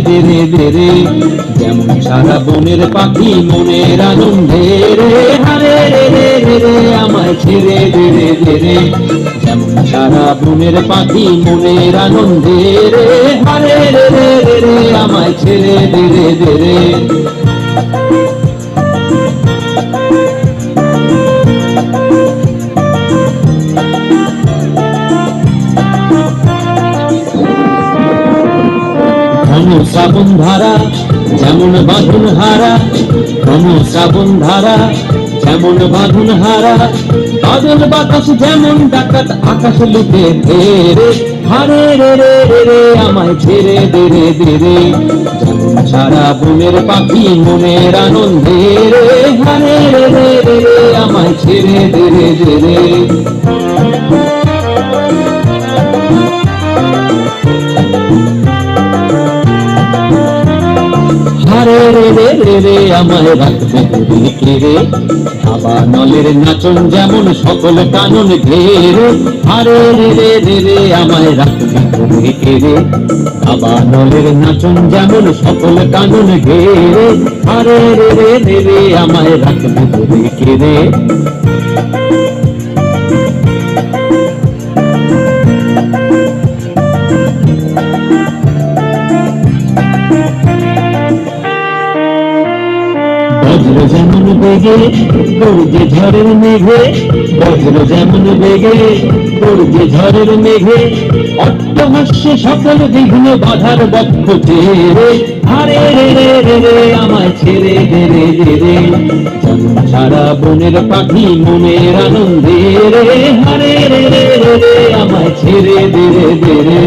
ধীরে ধীরে। যেমন সারা বনের পাখি মনের আনন্দে রে, হারে রে রে রে রে আমায় ছেড়ে ধীরে ধীরে। যেমন সারা বনের পাখি মনের আনন্দে রে, হারে রে রে রে রে আমায় ছেড়ে ধীরে ধীরে। ঘন শ্রাবণ ধারা যেমন বাঁধন হারা, ঘন শ্রাবণ ধারা যেমন বাঁধন হারা। বাদল বাতাস যেমন ডাকাত আকাশ লুটে রে, হারে রে রে রে রে আমায় ছেড়ে ধীরে ধীরে। যেমন সারা বনের পাখি মনের আনন্দে রে, হারে রে রে রে রে আমায় ছেড়ে ধীরে ধীরে। হারে রে রে রে রে আমায় রাখবে তুমি কেড়ে। বাবা নলের নাচন যেমন সকল কানন ঘেরে, হারে রে রে রে রে আমায় রাখবে তুমি কেড়ে। বাবা নলের নাচন যেমন সকল কানন ঘেরে, হারে রে রে রে রে আমায় রাখবে তুমি কেড়ে। বজ্র যেমন বেগে গর্জে ঝড়ের মেঘে, বজ্র যেমন বেগে গর্জে ঝড়ের মেঘে। অট্টহাস্যে সকল বিঘ্ন বাধার বক্ষ চেরে, হারে রে রে রে রে আমায় ছেড়ে ধীরে ধীরে। যেমন সারা বনের পাখি মনের আনন্দে রে, হারে রে রে রে রে আমায় ছেড়ে ধীরে ধীরে।